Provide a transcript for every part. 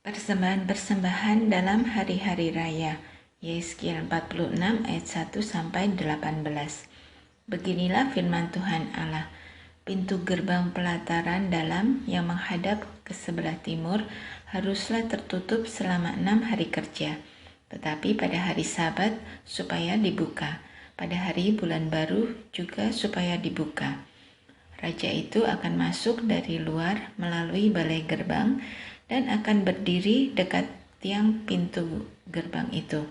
Persembahan-persembahan dalam hari-hari raya. Yeskil 46 ayat 1-18. Beginilah firman Tuhan Allah. Pintu gerbang pelataran dalam yang menghadap ke sebelah timur haruslah tertutup selama 6 hari kerja. Tetapi pada hari Sabat supaya dibuka. Pada hari bulan baru juga supaya dibuka. Raja itu akan masuk dari luar melalui balai gerbang dan akan berdiri dekat tiang pintu gerbang itu.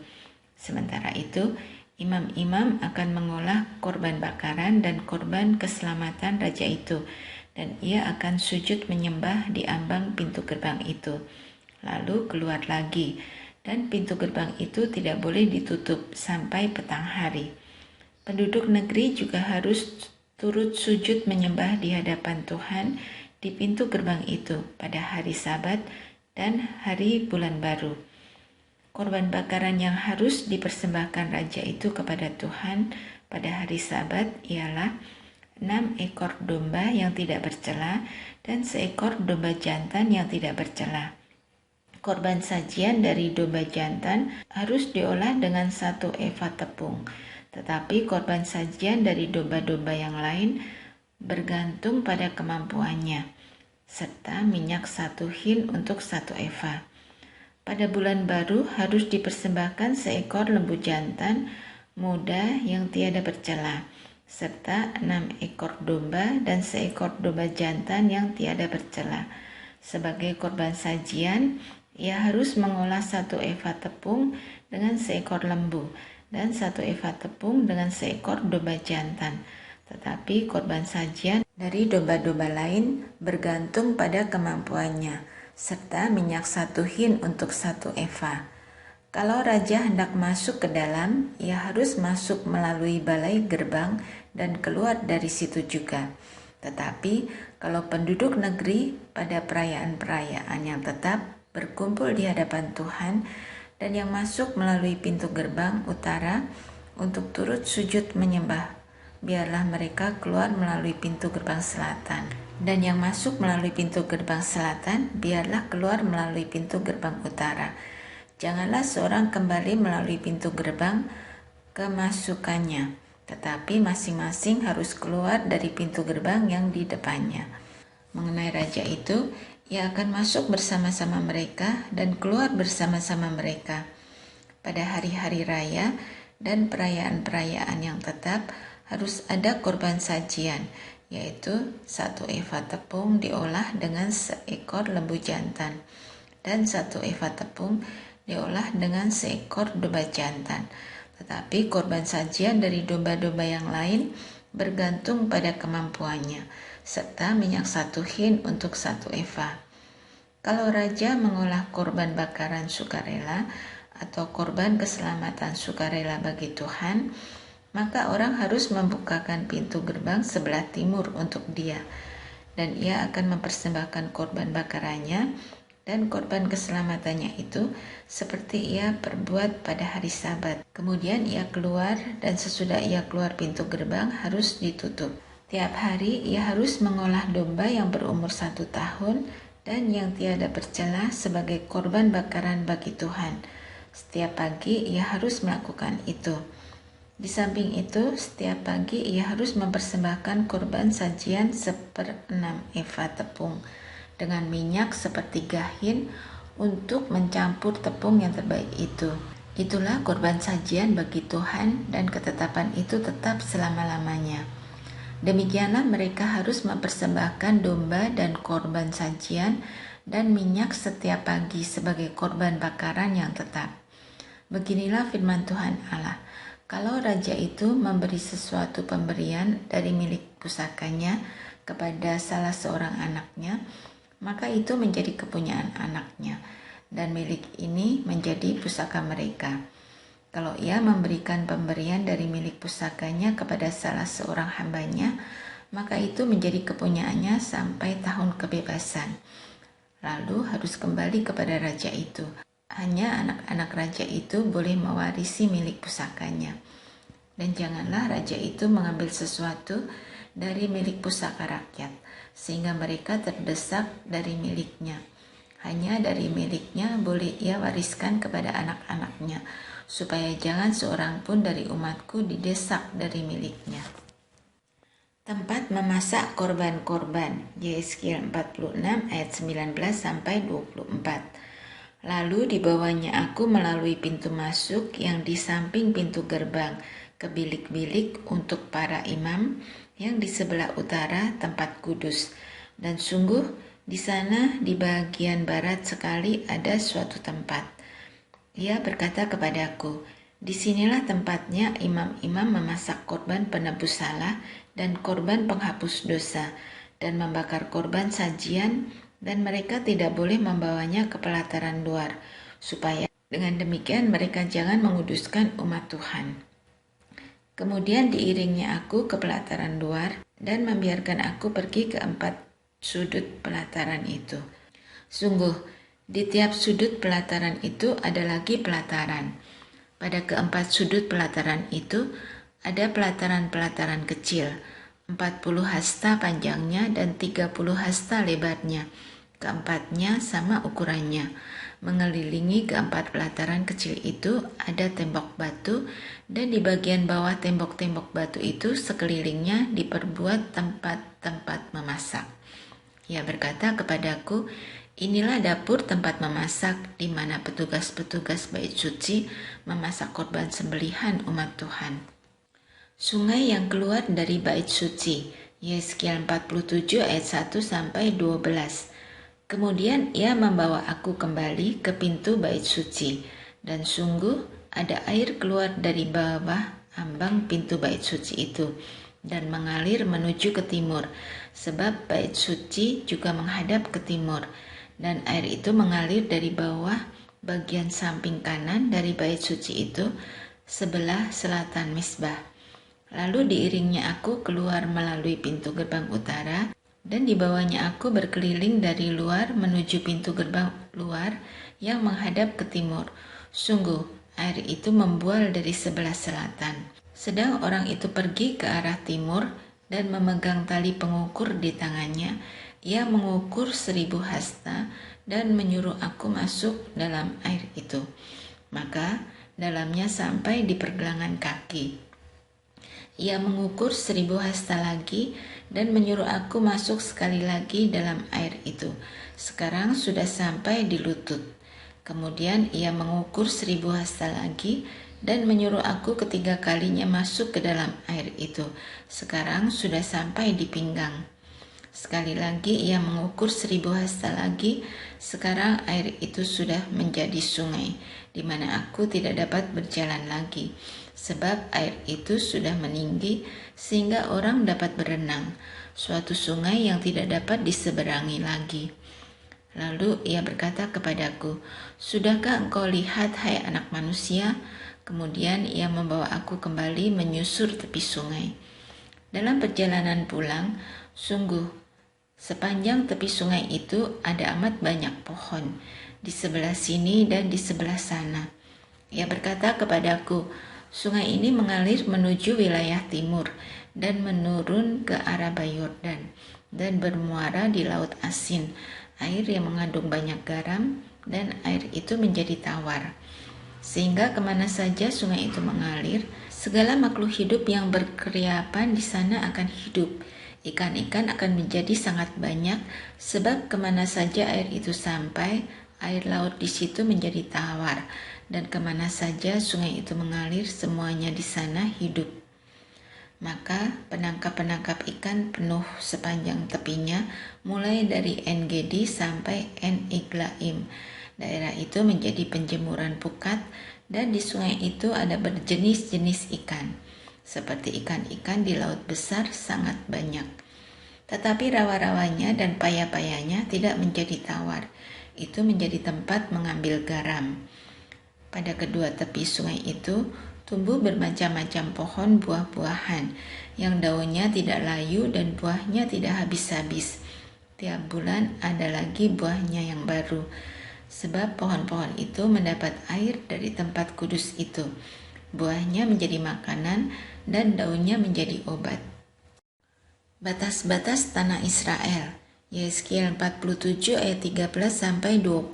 Sementara itu, imam-imam akan mengolah korban bakaran dan korban keselamatan raja itu, dan ia akan sujud menyembah di ambang pintu gerbang itu. Lalu keluar lagi, dan pintu gerbang itu tidak boleh ditutup sampai petang hari. Penduduk negeri juga harus turut sujud menyembah di hadapan Tuhan di pintu gerbang itu pada hari Sabat dan hari bulan baru. Korban bakaran yang harus dipersembahkan raja itu kepada Tuhan pada hari Sabat ialah 6 ekor domba yang tidak bercela dan seekor domba jantan yang tidak bercela. Korban sajian dari domba jantan harus diolah dengan 1 eva tepung, tetapi korban sajian dari domba-domba yang lain bergantung pada kemampuannya, serta minyak 1 hin untuk 1 eva. Pada bulan baru harus dipersembahkan seekor lembu jantan muda yang tiada bercela, serta 6 ekor domba dan seekor domba jantan yang tiada bercela. Sebagai korban sajian, ia harus mengolah 1 eva tepung dengan seekor lembu dan 1 eva tepung dengan seekor domba jantan. Tetapi korban sajian dari domba-domba lain bergantung pada kemampuannya, serta minyak 1 hin untuk 1 eva. Kalau raja hendak masuk ke dalam, ia harus masuk melalui balai gerbang dan keluar dari situ juga. Tetapi kalau penduduk negeri pada perayaan-perayaan yang tetap berkumpul di hadapan Tuhan dan yang masuk melalui pintu gerbang utara untuk turut sujud menyembah, biarlah mereka keluar melalui pintu gerbang selatan. Dan yang masuk melalui pintu gerbang selatan, biarlah keluar melalui pintu gerbang utara. Janganlah seorang kembali melalui pintu gerbang kemasukannya, tetapi masing-masing harus keluar dari pintu gerbang yang di depannya. Mengenai raja itu, ia akan masuk bersama-sama mereka dan keluar bersama-sama mereka. Pada hari-hari raya dan perayaan-perayaan yang tetap, harus ada korban sajian, yaitu 1 eva tepung diolah dengan seekor lembu jantan, dan 1 eva tepung diolah dengan seekor domba jantan. Tetapi korban sajian dari domba-domba yang lain bergantung pada kemampuannya, serta minyak 1 hin untuk 1 eva. Kalau raja mengolah korban bakaran sukarela atau korban keselamatan sukarela bagi Tuhan, maka orang harus membukakan pintu gerbang sebelah timur untuk dia, dan ia akan mempersembahkan korban bakarannya dan korban keselamatannya itu seperti ia perbuat pada hari Sabat. Kemudian ia keluar, dan sesudah ia keluar pintu gerbang harus ditutup. Tiap hari ia harus mengolah domba yang berumur 1 tahun dan yang tiada bercela sebagai korban bakaran bagi Tuhan. Setiap pagi ia harus melakukan itu. Di samping itu, setiap pagi ia harus mempersembahkan korban sajian 1/6 eva tepung dengan minyak 1/3 hin untuk mencampur tepung yang terbaik itu. Itulah korban sajian bagi Tuhan, dan ketetapan itu tetap selama-lamanya. Demikianlah mereka harus mempersembahkan domba dan korban sajian dan minyak setiap pagi sebagai korban bakaran yang tetap. Beginilah firman Tuhan Allah. Kalau raja itu memberi sesuatu pemberian dari milik pusakanya kepada salah seorang anaknya, maka itu menjadi kepunyaan anaknya, dan milik ini menjadi pusaka mereka. Kalau ia memberikan pemberian dari milik pusakanya kepada salah seorang hambanya, maka itu menjadi kepunyaannya sampai tahun kebebasan. Lalu harus kembali kepada raja itu. Hanya anak-anak raja itu boleh mewarisi milik pusakanya. Dan janganlah raja itu mengambil sesuatu dari milik pusaka rakyat, sehingga mereka terdesak dari miliknya. hanya dari miliknya boleh ia wariskan kepada anak-anaknya, supaya jangan seorang pun dari umatku didesak dari miliknya. Tempat memasak korban-korban, Yeskil 46 ayat 19-24. Lalu dibawanya aku melalui pintu masuk yang di samping pintu gerbang ke bilik-bilik untuk para imam yang di sebelah utara tempat kudus. Dan sungguh di sana di bagian barat sekali ada suatu tempat. Ia berkata kepadaku, disinilah tempatnya imam-imam memasak korban penebus salah dan korban penghapus dosa dan membakar korban sajian, dan mereka tidak boleh membawanya ke pelataran luar, supaya dengan demikian mereka jangan menguduskan umat Tuhan. Kemudian diiringnya aku ke pelataran luar dan membiarkan aku pergi ke 4 sudut pelataran itu. Sungguh, di tiap sudut pelataran itu ada lagi pelataran. Pada keempat sudut pelataran itu ada pelataran-pelataran kecil, 40 hasta panjangnya dan 30 hasta lebarnya. Keempatnya sama ukurannya. Mengelilingi keempat pelataran kecil itu ada tembok batu, dan di bagian bawah tembok-tembok batu itu sekelilingnya diperbuat tempat-tempat memasak. Ia berkata kepadaku, inilah dapur tempat memasak di mana petugas-petugas bait suci memasak korban sembelihan umat Tuhan. Sungai yang keluar dari bait suci, Yeskil 47 ayat 1-12. Kemudian ia membawa aku kembali ke pintu bait suci, dan sungguh ada air keluar dari bawah ambang pintu bait suci itu dan mengalir menuju ke timur, sebab bait suci juga menghadap ke timur, dan air itu mengalir dari bawah bagian samping kanan dari bait suci itu sebelah selatan mezbah. Lalu diiringnya aku keluar melalui pintu gerbang utara, dan dibawanya aku berkeliling dari luar menuju pintu gerbang luar yang menghadap ke timur. Sungguh, air itu membual dari sebelah selatan. Sedang orang itu pergi ke arah timur dan memegang tali pengukur di tangannya. Ia mengukur 1000 hasta dan menyuruh aku masuk dalam air itu. Maka dalamnya sampai di pergelangan kaki. Ia mengukur 1000 hasta lagi dan menyuruh aku masuk sekali lagi dalam air itu. Sekarang sudah sampai di lutut. Kemudian ia mengukur 1000 hasta lagi dan menyuruh aku ketiga kalinya masuk ke dalam air itu. Sekarang sudah sampai di pinggang. Sekali lagi ia mengukur 1000 hasta lagi. Sekarang air itu sudah menjadi sungai, di mana aku tidak dapat berjalan lagi, sebab air itu sudah meninggi sehingga orang dapat berenang, suatu sungai yang tidak dapat diseberangi lagi. Lalu ia berkata kepadaku, sudahkah engkau lihat, hai anak manusia? Kemudian ia membawa aku kembali menyusur tepi sungai. Dalam perjalanan pulang, sungguh sepanjang tepi sungai itu ada amat banyak pohon, di sebelah sini dan di sebelah sana. Ia berkata kepadaku, sungai ini mengalir menuju wilayah timur dan menurun ke arah Yordan dan bermuara di Laut Asin, air yang mengandung banyak garam, dan air itu menjadi tawar. Sehingga kemana saja sungai itu mengalir, segala makhluk hidup yang berkeriapan di sana akan hidup. Ikan-ikan akan menjadi sangat banyak, sebab kemana saja air itu sampai, air laut di situ menjadi tawar, dan kemana saja sungai itu mengalir, semuanya di sana hidup. Maka penangkap-penangkap ikan penuh sepanjang tepinya, mulai dari En-Gedi sampai En-Iglaim. Daerah itu menjadi penjemuran pukat, dan di sungai itu ada berjenis-jenis ikan. Seperti ikan-ikan di laut besar sangat banyak. Tetapi rawa-rawanya dan paya-payanya tidak menjadi tawar. Itu menjadi tempat mengambil garam. Pada kedua tepi sungai itu tumbuh bermacam-macam pohon buah-buahan, yang daunnya tidak layu dan buahnya tidak habis-habis. Tiap bulan ada lagi buahnya yang baru, sebab pohon-pohon itu mendapat air dari tempat kudus itu. Buahnya menjadi makanan dan daunnya menjadi obat. Batas-batas tanah Israel, Yeskiel 47 ayat 13 sampai 20.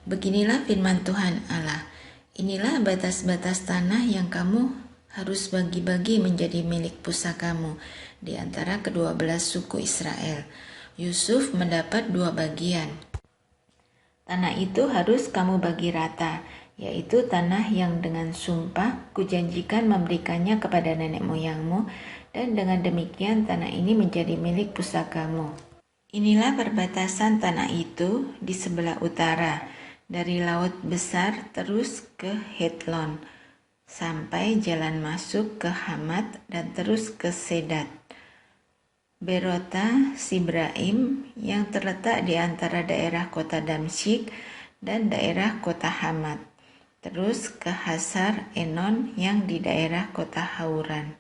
Beginilah firman Tuhan Allah. Inilah batas-batas tanah yang kamu harus bagi-bagi menjadi milik pusakamu di antara kedua belas suku Israel. Yusuf mendapat 2 bagian. Tanah itu harus kamu bagi rata, yaitu tanah yang dengan sumpah kujanjikan memberikannya kepada nenek moyangmu, dan dengan demikian tanah ini menjadi milik pusakamu. Inilah perbatasan tanah itu di sebelah utara, dari Laut Besar terus ke Hetlon, sampai jalan masuk ke Hamat dan terus ke Sedat. Berota Sibraim yang terletak di antara daerah kota Damsyik dan daerah kota Hamat, terus ke Hasar Enon yang di daerah kota Hauran.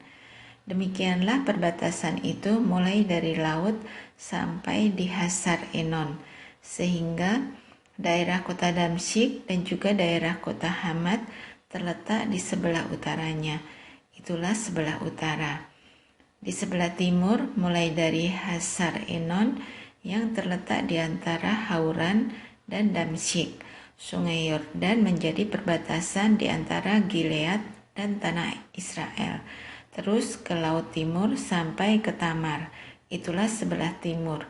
Demikianlah perbatasan itu mulai dari laut sampai di Hasar Enon, sehingga daerah kota Damsyik dan juga daerah kota Hamat terletak di sebelah utaranya. Itulah sebelah utara. Di sebelah timur mulai dari Hasar Enon yang terletak di antara Hauran dan Damsyik. Sungai Yordan menjadi perbatasan di antara Gilead dan tanah Israel. Terus ke laut timur sampai ke Tamar. Itulah sebelah timur.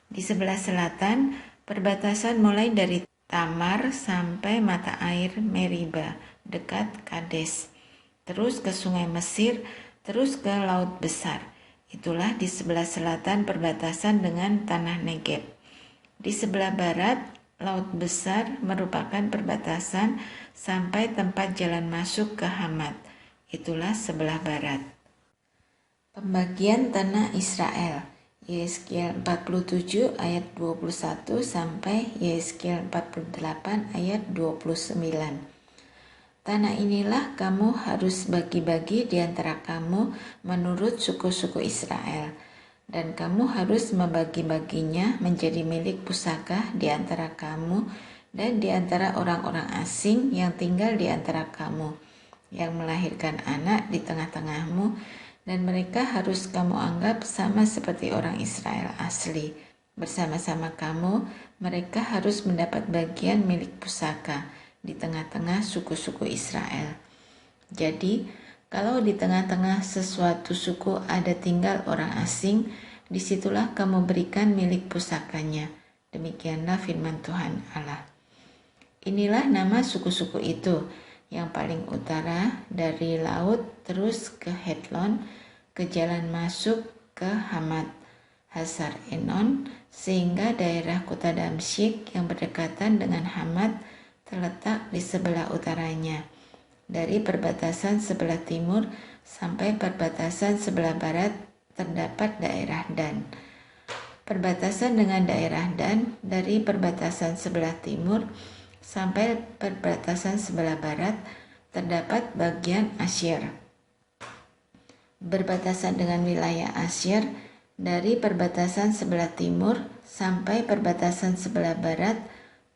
Di sebelah selatan perbatasan mulai dari Tamar sampai mata air Meriba dekat Kades. Terus ke sungai Mesir, terus ke Laut Besar. Itulah di sebelah selatan perbatasan dengan tanah Negeb. Di sebelah barat, Laut Besar merupakan perbatasan sampai tempat jalan masuk ke Hamat. Itulah sebelah barat. Pembagian tanah Israel. Yeskiel 47 ayat 21 sampai Yeskiel 48 ayat 29. Tanah inilah kamu harus bagi-bagi di antara kamu menurut suku-suku Israel, dan kamu harus membagi-baginya menjadi milik pusaka di antara kamu dan di antara orang-orang asing yang tinggal di antara kamu, yang melahirkan anak di tengah-tengahmu, dan mereka harus kamu anggap sama seperti orang Israel asli. Bersama-sama kamu, mereka harus mendapat bagian milik pusaka di tengah-tengah suku-suku Israel. Jadi, kalau di tengah-tengah sesuatu suku ada tinggal orang asing, disitulah kamu berikan milik pusakanya. Demikianlah firman Tuhan Allah. Inilah nama suku-suku itu, yang paling utara dari laut terus ke Hetlon, ke jalan masuk ke Hamat, Hasar Enon, sehingga daerah kota Damsyik yang berdekatan dengan Hamat terletak di sebelah utaranya. Dari perbatasan sebelah timur sampai perbatasan sebelah barat terdapat daerah Dan. Perbatasan dengan daerah Dan dari perbatasan sebelah timur sampai perbatasan sebelah barat terdapat bagian Asyir. Berbatasan dengan wilayah Asyir dari perbatasan sebelah timur sampai perbatasan sebelah barat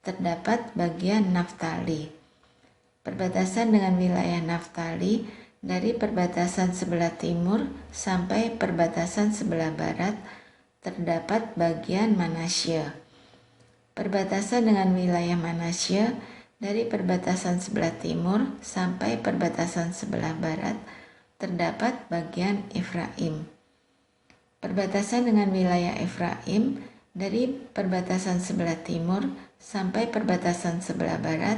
terdapat bagian Naftali. Perbatasan dengan wilayah Naftali dari perbatasan sebelah timur sampai perbatasan sebelah barat terdapat bagian Manasye. Perbatasan dengan wilayah Manasye dari perbatasan sebelah timur sampai perbatasan sebelah barat terdapat bagian Efraim. Perbatasan dengan wilayah Efraim dari perbatasan sebelah timur sampai perbatasan sebelah barat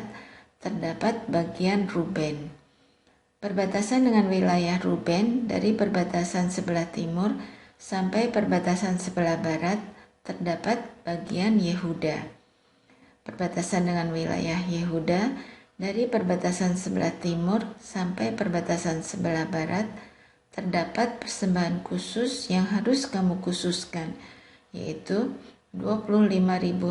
terdapat bagian Ruben. Perbatasan dengan wilayah Ruben dari perbatasan sebelah timur sampai perbatasan sebelah barat terdapat bagian Yehuda. Perbatasan dengan wilayah Yehuda dari perbatasan sebelah timur sampai perbatasan sebelah barat terdapat persembahan khusus yang harus kamu khususkan, yaitu 25.000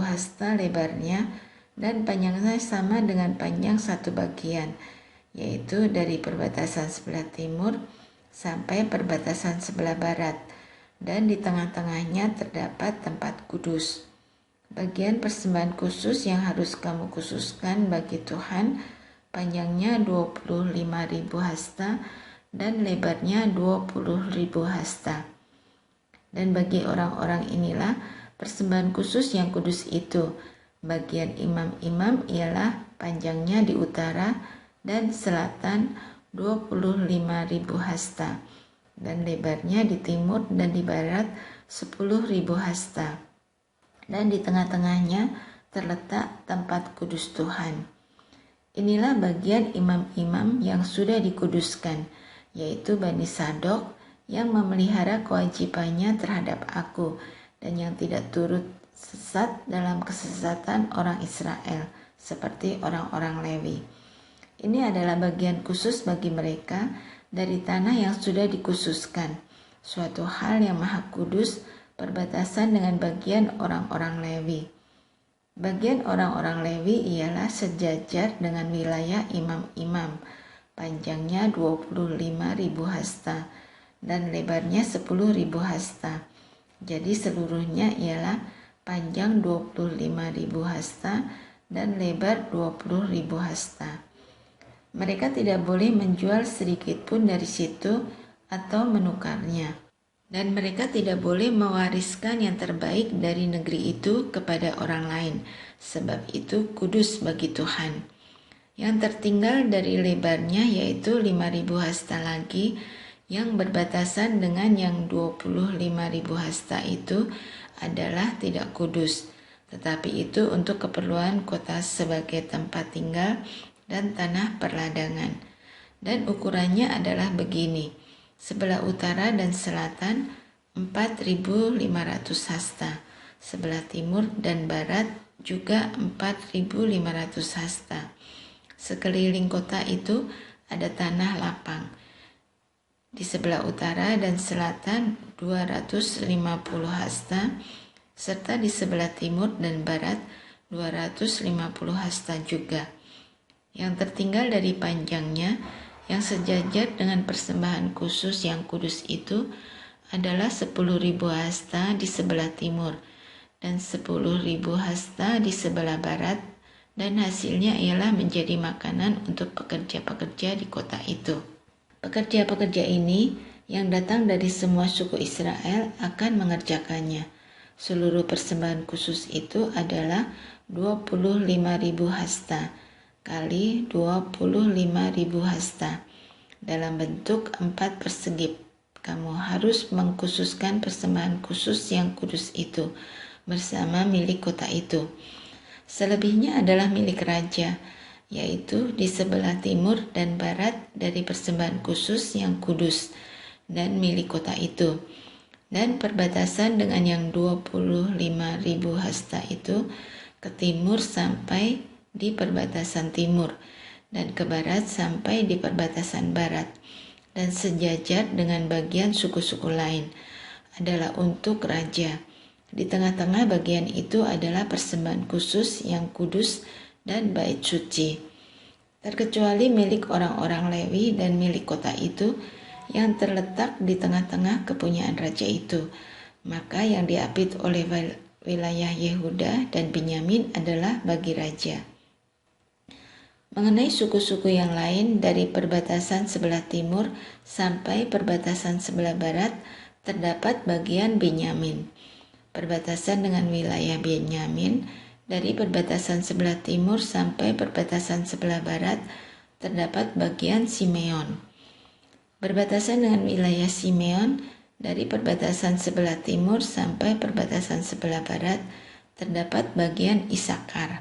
hasta lebarnya dan panjangnya sama dengan panjang satu bagian, yaitu dari perbatasan sebelah timur sampai perbatasan sebelah barat, dan di tengah-tengahnya terdapat tempat kudus. Bagian persembahan khusus yang harus kamu khususkan bagi Tuhan, panjangnya 25.000 hasta dan lebarnya 20.000 hasta. Dan bagi orang-orang inilah persembahan khusus yang kudus itu. Bagian imam-imam ialah panjangnya di utara dan selatan 25.000 hasta, dan lebarnya di timur dan di barat 10.000 hasta. Dan di tengah-tengahnya terletak tempat kudus Tuhan. Inilah bagian imam-imam yang sudah dikuduskan, yaitu Bani Sadok, yang memelihara kewajibannya terhadap aku dan yang tidak turut sesat dalam kesesatan orang Israel seperti orang-orang Lewi. Ini adalah bagian khusus bagi mereka dari tanah yang sudah dikhususkan, suatu hal yang maha kudus, perbatasan dengan bagian orang-orang Lewi. Bagian orang-orang Lewi ialah sejajar dengan wilayah imam-imam, panjangnya 25.000 hasta dan lebarnya 10.000 hasta. Jadi seluruhnya ialah panjang 25.000 hasta dan lebar 20.000 hasta. Mereka tidak boleh menjual sedikit pun dari situ atau menukarnya. Dan mereka tidak boleh mewariskan yang terbaik dari negeri itu kepada orang lain, sebab itu kudus bagi Tuhan. Yang tertinggal dari lebarnya yaitu 5.000 hasta lagi, yang berbatasan dengan yang 25.000 hasta itu adalah tidak kudus, tetapi itu untuk keperluan kota sebagai tempat tinggal dan tanah perladangan. Dan ukurannya adalah begini: sebelah utara dan selatan 4.500 hasta, sebelah timur dan barat juga 4.500 hasta. Sekeliling kota itu ada tanah lapang. Di sebelah utara dan selatan 250 hasta, serta di sebelah timur dan barat 250 hasta juga. Yang tertinggal dari panjangnya, yang sejajar dengan persembahan khusus yang kudus itu, adalah 10.000 hasta di sebelah timur dan 10.000 hasta di sebelah barat, dan hasilnya ialah menjadi makanan untuk pekerja-pekerja di kota itu. Pekerja-pekerja ini yang datang dari semua suku Israel akan mengerjakannya. Seluruh persembahan khusus itu adalah 25.000 hasta kali 25.000 hasta dalam bentuk 4 persegi. Kamu harus mengkhususkan persembahan khusus yang kudus itu bersama milik kota itu. Selebihnya adalah milik raja, yaitu di sebelah timur dan barat dari persembahan khusus yang kudus dan milik kota itu. Dan perbatasan dengan yang 25.000 hasta itu ke timur sampai di perbatasan timur, dan ke barat sampai di perbatasan barat, dan sejajar dengan bagian suku-suku lain adalah untuk raja. Di tengah-tengah bagian itu adalah persembahan khusus yang kudus dan bait suci, terkecuali milik orang-orang Lewi dan milik kota itu yang terletak di tengah-tengah kepunyaan raja itu. Maka yang diapit oleh wilayah Yehuda dan Benyamin adalah bagi raja. Mengenai suku-suku yang lain, dari perbatasan sebelah timur sampai perbatasan sebelah barat terdapat bagian Benyamin. Perbatasan dengan wilayah Benyamin, dari perbatasan sebelah timur sampai perbatasan sebelah barat terdapat bagian Simeon. Berbatasan dengan wilayah Simeon, dari perbatasan sebelah timur sampai perbatasan sebelah barat terdapat bagian Isakar.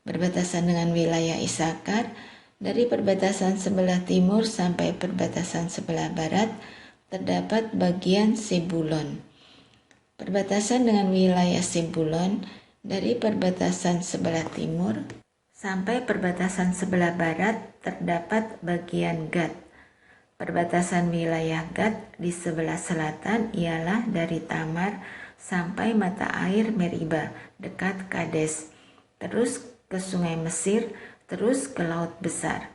Berbatasan dengan wilayah Isakar, dari perbatasan sebelah timur sampai perbatasan sebelah barat terdapat bagian Sebulon. Perbatasan dengan wilayah Sebulon, dari perbatasan sebelah timur sampai perbatasan sebelah barat terdapat bagian Gad. Perbatasan wilayah Gad di sebelah selatan ialah dari Tamar sampai mata air Meriba dekat Kades, terus ke sungai Mesir, terus ke Laut Besar.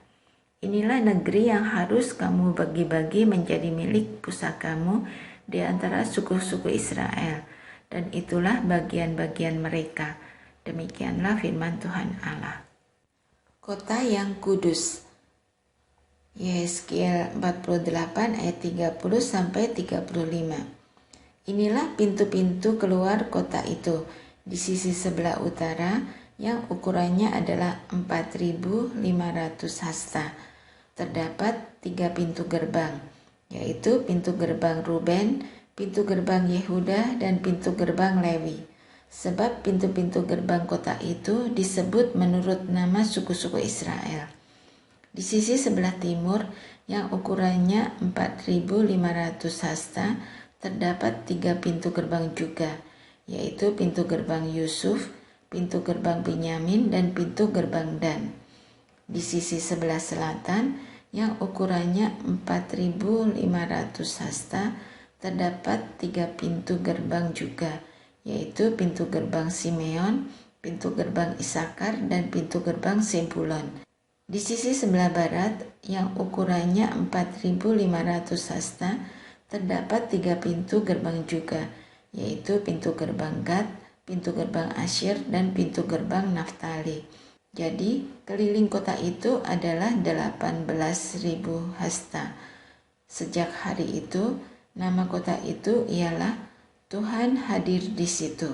Inilah negeri yang harus kamu bagi-bagi menjadi milik pusakamu di antara suku-suku Israel, dan itulah bagian-bagian mereka. Demikianlah firman Tuhan Allah. Kota yang kudus. Yehezkiel 48 ayat 30 sampai 35. Inilah pintu-pintu keluar kota itu. Di sisi sebelah utara yang ukurannya adalah 4.500 hasta. Terdapat 3 pintu gerbang, yaitu pintu gerbang Ruben, pintu gerbang Yehuda, dan pintu gerbang Lewi. Sebab pintu-pintu gerbang kota itu disebut menurut nama suku-suku Israel. Di sisi sebelah timur yang ukurannya 4.500 hasta, terdapat 3 pintu gerbang juga, yaitu pintu gerbang Yusuf, pintu gerbang Benyamin, dan pintu gerbang Dan. Di sisi sebelah selatan yang ukurannya 4.500 hasta, terdapat 3 pintu gerbang juga, yaitu pintu gerbang Simeon, pintu gerbang Isakar, dan pintu gerbang Sebulon. Di sisi sebelah barat yang ukurannya 4.500 hasta, terdapat 3 pintu gerbang juga, yaitu pintu gerbang Gad, pintu gerbang Asyir, dan pintu gerbang Naftali. Jadi, keliling kota itu adalah 18.000 hasta. Sejak hari itu, nama kota itu ialah Tuhan hadir di situ.